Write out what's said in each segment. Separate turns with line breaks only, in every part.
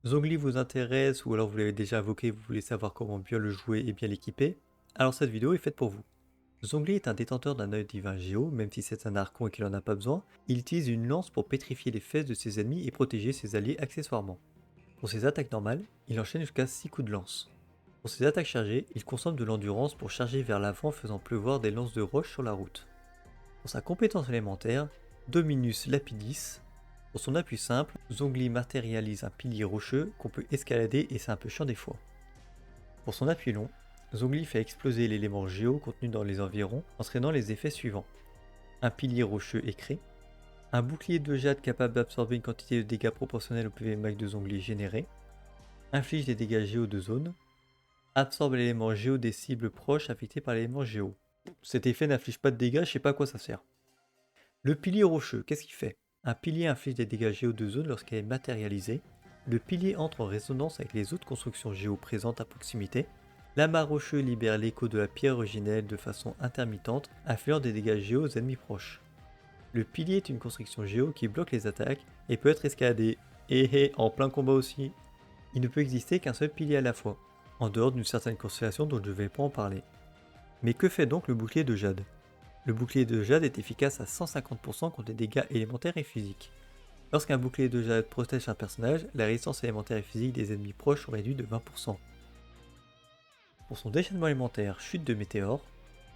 Zhongli vous intéresse ou alors vous l'avez déjà invoqué, vous voulez savoir comment bien le jouer et bien l'équiper, alors cette vidéo est faite pour vous. Zhongli est un détenteur d'un œil divin géo, même si c'est un archon et qu'il en a pas besoin, il utilise une lance pour pétrifier les fesses de ses ennemis et protéger ses alliés accessoirement. Pour ses attaques normales, il enchaîne jusqu'à 6 coups de lance. Pour ses attaques chargées, il consomme de l'endurance pour charger vers l'avant faisant pleuvoir des lances de roche sur la route. Pour sa compétence élémentaire, Dominus Lapidis, pour son appui simple, Zhongli matérialise un pilier rocheux qu'on peut escalader et c'est un peu chiant des fois. Pour son appui long, Zhongli fait exploser l'élément géo contenu dans les environs, entraînant les effets suivants. Un pilier rocheux écré, un bouclier de jade capable d'absorber une quantité de dégâts proportionnelle au PV max de Zhongli généré, inflige des dégâts géo de zone, absorbe l'élément géo des cibles proches affectées par l'élément géo. Cet effet n'inflige pas de dégâts, je sais pas à quoi ça sert. Le pilier rocheux, qu'est-ce qu'il fait? Un pilier inflige des dégâts géo de zone lorsqu'elle est matérialisée. Le pilier entre en résonance avec les autres constructions géo présentes à proximité. L'amas rocheux libère l'écho de la pierre originelle de façon intermittente, infligeant des dégâts géo aux ennemis proches. Le pilier est une construction géo qui bloque les attaques et peut être escaladé. Et en plein combat aussi. Il ne peut exister qu'un seul pilier à la fois, en dehors d'une certaine constellation dont je ne vais pas en parler. Mais que fait donc le bouclier de jade? Le bouclier de jade est efficace à 150% contre les dégâts élémentaires et physiques. Lorsqu'un bouclier de jade protège un personnage, la résistance élémentaire et physique des ennemis proches sont réduites de 20%. Pour son déchaînement élémentaire chute de météore,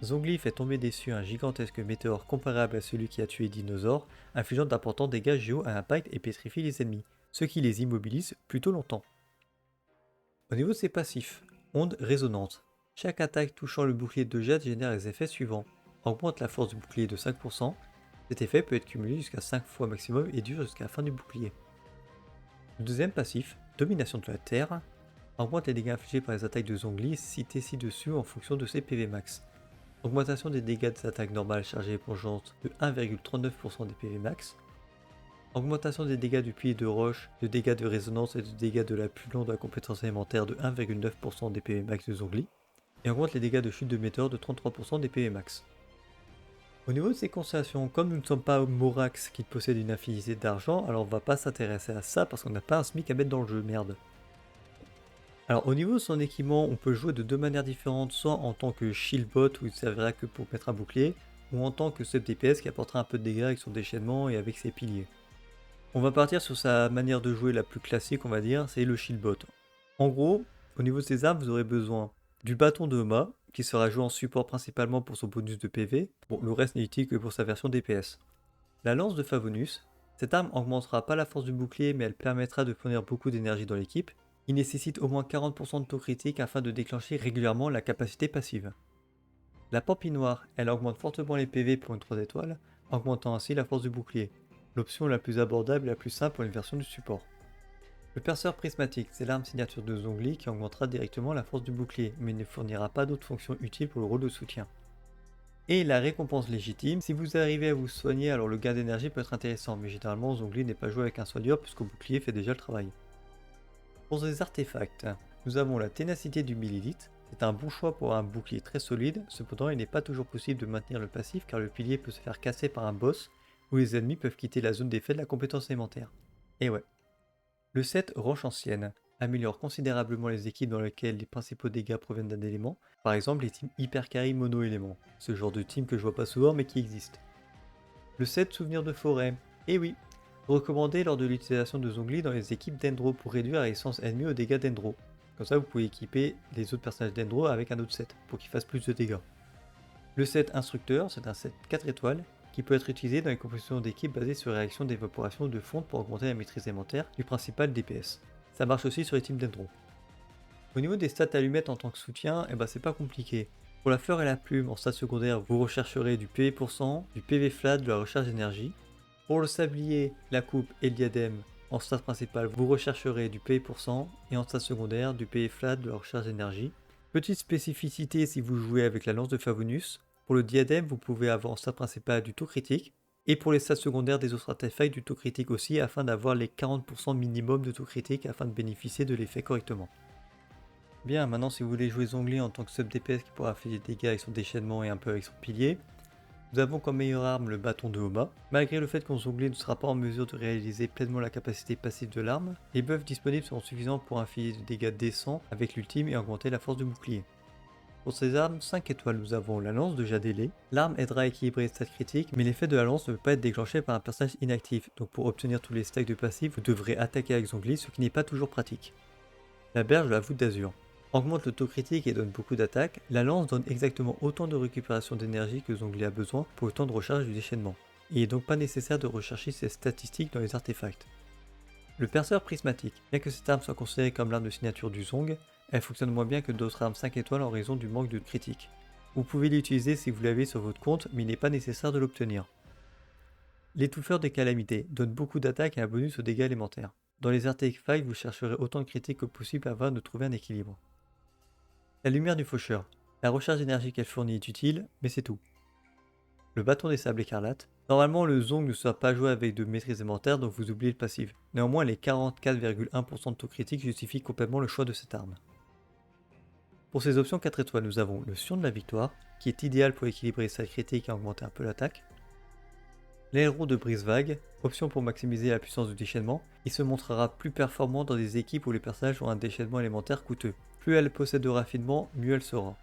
Zhongli fait tomber dessus un gigantesque météore comparable à celui qui a tué Dinosaur, infligeant d'importants dégâts géo à impact et pétrifie les ennemis, ce qui les immobilise plutôt longtemps. Au niveau de ses passifs, onde résonante. Chaque attaque touchant le bouclier de jade génère les effets suivants. Augmente la force du bouclier de 5%, cet effet peut être cumulé jusqu'à 5 fois maximum et dure jusqu'à la fin du bouclier. Le deuxième passif, domination de la terre, augmente les dégâts infligés par les attaques de Zhongli cités ci-dessus en fonction de ses PV max. Augmentation des dégâts des attaques normales chargées et plongeantes de 1,39% des PV max. Augmentation des dégâts du pilier de roche, de dégâts de résonance et de dégâts de la long de la compétence élémentaire de 1,9% des PV max de Zhongli. Et augmente les dégâts de chute de météore de 33% des PV max. Au niveau de ces constellations, comme nous ne sommes pas Morax qui possède une infinité d'argent, alors on va pas s'intéresser à ça parce qu'on n'a pas un SMIC à mettre dans le jeu, merde. Alors au niveau de son équipement, on peut jouer de deux manières différentes, soit en tant que shield bot où il servira que pour mettre un bouclier, ou en tant que sub DPS qui apportera un peu de dégâts avec son déchaînement et avec ses piliers. On va partir sur sa manière de jouer la plus classique, on va dire, c'est le shield bot. En gros, au niveau de ses armes, vous aurez besoin du bâton de Oma, qui sera joué en support principalement pour son bonus de PV, bon, le reste n'est utile que pour sa version DPS. La lance de Favonius, cette arme augmentera pas la force du bouclier mais elle permettra de fournir beaucoup d'énergie dans l'équipe. Il nécessite au moins 40% de taux critique afin de déclencher régulièrement la capacité passive. La Pampinoire, elle augmente fortement les PV pour une 3 étoiles, augmentant ainsi la force du bouclier. L'option la plus abordable et la plus simple pour une version du support. Le perceur prismatique, c'est l'arme signature de Zhongli qui augmentera directement la force du bouclier, mais ne fournira pas d'autres fonctions utiles pour le rôle de soutien. Et la récompense légitime, si vous arrivez à vous soigner, alors le gain d'énergie peut être intéressant, mais généralement Zhongli n'est pas joué avec un soigneur puisqu'au bouclier fait déjà le travail. Pour ces artefacts, nous avons la ténacité du millilitre, c'est un bon choix pour un bouclier très solide, cependant il n'est pas toujours possible de maintenir le passif car le pilier peut se faire casser par un boss, ou les ennemis peuvent quitter la zone d'effet de la compétence élémentaire. Et ouais. Le set Roche Ancienne améliore considérablement les équipes dans lesquelles les principaux dégâts proviennent d'un élément, par exemple les teams Hypercarry mono-élément, ce genre de team que je vois pas souvent mais qui existe. Le set Souvenir de forêt, et oui, recommandé lors de l'utilisation de Zhongli dans les équipes d'Endro pour réduire la résistance ennemie aux dégâts d'Endro. Comme ça vous pouvez équiper les autres personnages d'Endro avec un autre set pour qu'ils fassent plus de dégâts. Le set Instructeur, c'est un set 4 étoiles qui peut être utilisé dans les compositions d'équipe basées sur réaction d'évaporation de fonte pour augmenter la maîtrise élémentaire du principal DPS. Ça marche aussi sur les teams d'Endro. Au niveau des stats allumettes en tant que soutien, c'est pas compliqué. Pour la fleur et la plume, en stats secondaires, vous rechercherez du PV%, du PV flat, de la recharge d'énergie. Pour le sablier, la coupe et le diadème, en stats principal, vous rechercherez du PV%, et en stats secondaires, du PV flat, de la recharge d'énergie. Petite spécificité si vous jouez avec la lance de Favonius, pour le diadème, vous pouvez avoir en stat principal du taux critique, et pour les stats secondaires des autres artefacts du taux critique aussi, afin d'avoir les 40% minimum de taux critique afin de bénéficier de l'effet correctement. Bien, maintenant si vous voulez jouer Zhongli en tant que sub DPS qui pourra faire des dégâts avec son déchaînement et un peu avec son pilier, Nous avons comme meilleure arme le bâton de Homa. Malgré le fait qu'on Zhongli ne sera pas en mesure de réaliser pleinement la capacité passive de l'arme, les buffs disponibles seront suffisants pour infliger des dégâts décents avec l'ultime et augmenter la force du bouclier. Pour ces armes 5 étoiles, nous avons la lance de Jadele. L'arme aidera à équilibrer les stats critiques, mais l'effet de la lance ne peut pas être déclenché par un personnage inactif, donc pour obtenir tous les stacks de passif, vous devrez attaquer avec Zhongli, ce qui n'est pas toujours pratique. La berge de la voûte d'Azur augmente le taux critique et donne beaucoup d'attaques. La lance donne exactement autant de récupération d'énergie que Zhongli a besoin pour le temps de recharge du déchaînement. Il n'est donc pas nécessaire de rechercher ces statistiques dans les artefacts. Le perceur prismatique. Bien que cette arme soit considérée comme l'arme de signature du Zong, elle fonctionne moins bien que d'autres armes 5 étoiles en raison du manque de critique. Vous pouvez l'utiliser si vous l'avez sur votre compte, mais il n'est pas nécessaire de l'obtenir. L'étouffeur des calamités donne beaucoup d'attaques et un bonus aux dégâts élémentaires. Dans les artefacts, vous chercherez autant de critiques que possible afin de trouver un équilibre. La lumière du faucheur. La recharge d'énergie qu'elle fournit est utile, mais c'est tout. Le bâton des sables écarlates. Normalement, le Zong ne sera pas joué avec de maîtrise élémentaire, donc vous oubliez le passif. Néanmoins, les 44,1% de taux critique justifient complètement le choix de cette arme. Pour ces options 4 étoiles, nous avons le Sion de la victoire, qui est idéal pour équilibrer sa critique et augmenter un peu l'attaque. L'aileron de brise-vague, option pour maximiser la puissance du déchaînement, il se montrera plus performant dans des équipes où les personnages ont un déchaînement élémentaire coûteux. Plus elle possède de raffinement, mieux elle sera.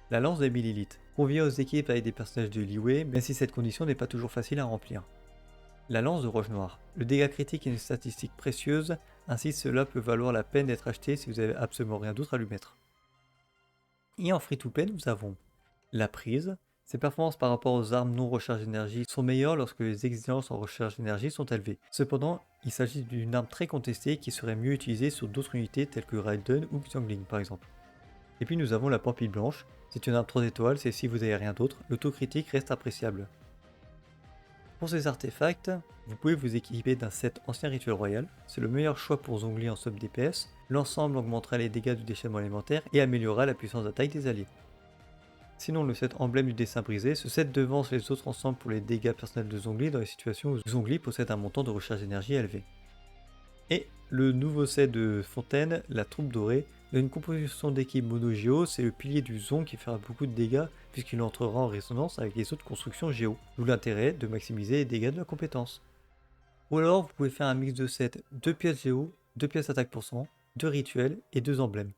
La lance des millilitres convient aux équipes avec des personnages de Liyue, même si cette condition n'est pas toujours facile à remplir. La lance de roche noire. Le dégât critique est une statistique précieuse, ainsi cela peut valoir la peine d'être acheté si vous avez absolument rien d'autre à lui mettre. Et en free-to-play, nous avons la prise. Ses performances par rapport aux armes non recharge d'énergie sont meilleures lorsque les exigences en recharge d'énergie sont élevées. Cependant, il s'agit d'une arme très contestée qui serait mieux utilisée sur d'autres unités telles que Raiden ou Xiangling par exemple. Et puis nous avons la pampille blanche. C'est une arme 3 étoiles, c'est si vous n'avez rien d'autre, le taux critique reste appréciable. Pour ces artefacts, vous pouvez vous équiper d'un set ancien rituel royal, c'est le meilleur choix pour Zhongli en sub DPS, l'ensemble augmentera les dégâts du déchaînement élémentaire et améliorera la puissance d'attaque des alliés. Sinon le set emblème du dessin brisé, ce set devance les autres ensembles pour les dégâts personnels de Zhongli dans les situations où Zhongli possède un montant de recharge d'énergie élevé. Et le nouveau set de Fontaine, la troupe dorée, dans une composition d'équipe mono géo, c'est le pilier du Zong qui fera beaucoup de dégâts puisqu'il entrera en résonance avec les autres constructions géo, d'où l'intérêt de maximiser les dégâts de la compétence. Ou alors vous pouvez faire un mix de sets 2 pièces géo, 2 pièces attaque pour cent, 2 rituels et 2 emblèmes.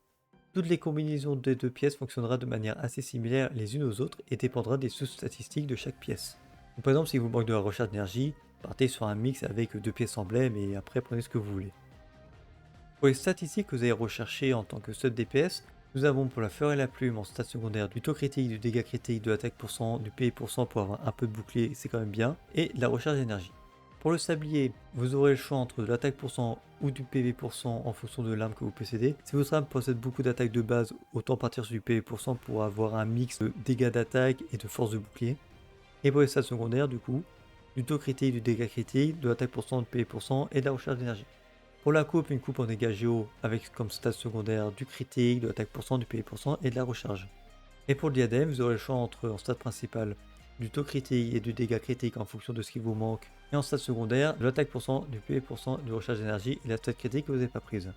Toutes les combinaisons des 2 pièces fonctionnera de manière assez similaire les unes aux autres et dépendra des sous-statistiques de chaque pièce. Donc, par exemple si vous manquez de la recharge d'énergie, partez sur un mix avec 2 pièces emblèmes et après prenez ce que vous voulez. Pour les statistiques que vous allez rechercher en tant que sub DPS, nous avons pour la fleur et la plume en stats secondaires du taux critique, du dégât critique, de l'attaque pour cent, du PV pour cent pour avoir un peu de bouclier, c'est quand même bien, et de la recharge d'énergie. Pour le sablier, vous aurez le choix entre de l'attaque pour cent ou du PV pour cent en fonction de l'arme que vous possédez. Si votre arme possède beaucoup d'attaques de base, autant partir sur du PV pour cent pour avoir un mix de dégâts d'attaque et de force de bouclier. Et pour les stats secondaires, du coup, du taux critique, du dégât critique, de l'attaque pour cent, du PV pour cent et de la recharge d'énergie. Pour la coupe, une coupe en dégâts géo avec comme stats secondaire du critique, de l'attaque pour cent, du PV pour cent et de la recharge. Et pour le diadème, vous aurez le choix entre en stats principal du taux critique et du dégât critique en fonction de ce qui vous manque, et en stats secondaire de l'attaque pour cent, du PV pour cent, de recharge d'énergie et la stat critique que vous n'avez pas prise.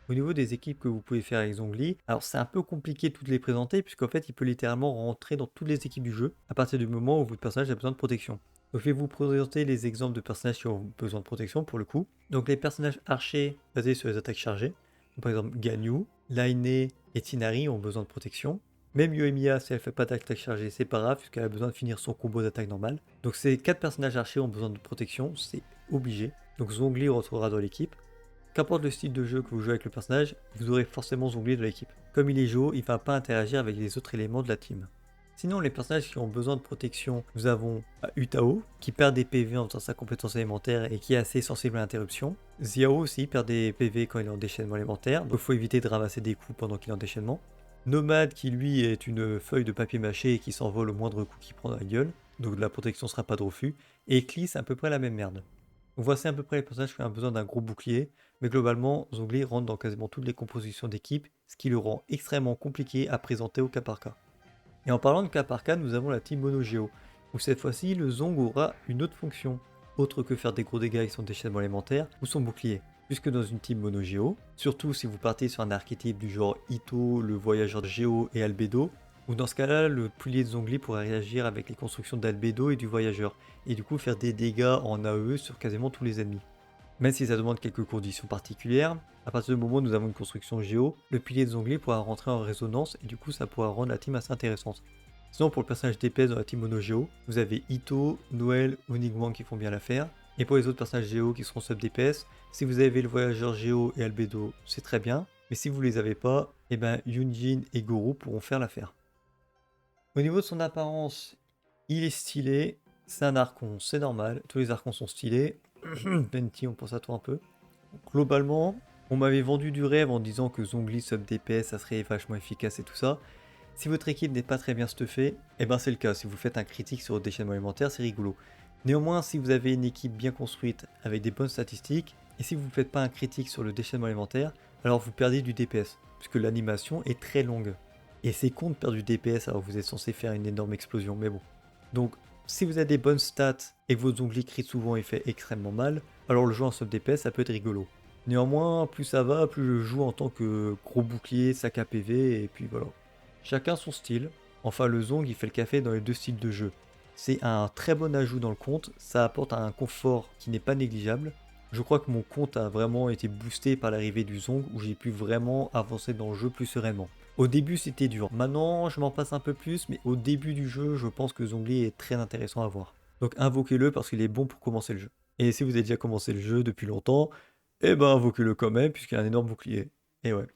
Au niveau des équipes que vous pouvez faire avec Zhongli, alors c'est un peu compliqué de toutes les présenter puisqu'en fait il peut littéralement rentrer dans toutes les équipes du jeu à partir du moment où votre personnage a besoin de protection. Donc je vais vous présenter les exemples de personnages qui ont besoin de protection pour le coup. Donc les personnages archers basés sur les attaques chargées, donc, par exemple Ganyu, Laine et Tinari ont besoin de protection. Même Yoimiya, si elle fait pas d'attaque chargée, c'est pas grave puisqu'elle a besoin de finir son combo d'attaque normale. Donc ces 4 personnages archers ont besoin de protection, c'est obligé. Donc Zhongli retrouvera dans l'équipe. Qu'importe le style de jeu que vous jouez avec le personnage, vous aurez forcément Zhongli de l'équipe. Comme il est Géo, il ne va pas interagir avec les autres éléments de la team. Sinon, les personnages qui ont besoin de protection, nous avons Utao, qui perd des PV en faisant sa compétence élémentaire et qui est assez sensible à l'interruption. Xiao aussi perd des PV quand il est en déchaînement élémentaire, donc il faut éviter de ramasser des coups pendant qu'il est en déchaînement. Nomade, qui lui est une feuille de papier mâché et qui s'envole au moindre coup qu'il prend dans la gueule, donc la protection sera pas de refus. Et Eclipse, c'est à peu près la même merde. Donc voici à peu près les personnages qui ont besoin d'un gros bouclier, mais globalement, Zhongli rentre dans quasiment toutes les compositions d'équipe, ce qui le rend extrêmement compliqué à présenter au cas par cas. Et en parlant de cas par cas, nous avons la team Mono Géo, où cette fois-ci, le Zong aura une autre fonction, autre que faire des gros dégâts avec son déchaînement élémentaire ou son bouclier. Puisque dans une team Mono Géo, surtout si vous partez sur un archétype du genre Ito, le voyageur Géo et Albedo, Ou dans ce cas-là, le poulier de Zhongli pourrait réagir avec les constructions d'Albedo et du Voyageur, et du coup faire des dégâts en AoE sur quasiment tous les ennemis. Même si ça demande quelques conditions particulières, à partir du moment où nous avons une construction géo, le pilier de Zhongli pourra rentrer en résonance et du coup ça pourra rendre la team assez intéressante. Sinon pour le personnage DPS dans la team mono géo, vous avez Ito, Noël ou Nigwang qui font bien l'affaire. Et pour les autres personnages géo qui seront sub DPS, si vous avez le voyageur géo et Albedo, c'est très bien. Mais si vous les avez pas, et ben Yunjin et Goro pourront faire l'affaire. Au niveau de son apparence, il est stylé. C'est un archon, c'est normal. Tous les archons sont stylés. Venti, on pense à toi un peu. Globalement, on m'avait vendu du rêve en disant que Zhongli sub DPS ça serait vachement efficace et tout ça. Si votre équipe n'est pas très bien stuffée, et ben c'est le cas. Si vous faites un critique sur le déchaînement alimentaire, c'est rigolo. Néanmoins, si vous avez une équipe bien construite avec des bonnes statistiques, et si vous ne faites pas un critique sur le déchaînement alimentaire, alors vous perdez du DPS, puisque l'animation est très longue. Et c'est con de perdre du DPS alors que vous êtes censé faire une énorme explosion, mais bon. Donc, si vous avez des bonnes stats et que votre onglet crit souvent et fait extrêmement mal, alors le jeu en sub DPS ça peut être rigolo. Néanmoins, plus ça va, plus je joue en tant que gros bouclier, sac à PV, et puis voilà. Chacun son style. Enfin, le Zong il fait le café dans les deux styles de jeu. C'est un très bon ajout dans le compte, ça apporte un confort qui n'est pas négligeable. Je crois que mon compte a vraiment été boosté par l'arrivée du Zong où j'ai pu vraiment avancer dans le jeu plus sereinement. Au début c'était dur, maintenant je m'en passe un peu plus, mais au début du jeu je pense que Zhongli est très intéressant à voir. Donc invoquez-le parce qu'il est bon pour commencer le jeu. Et si vous avez déjà commencé le jeu depuis longtemps, eh ben invoquez-le quand même puisqu'il a un énorme bouclier. Et ouais.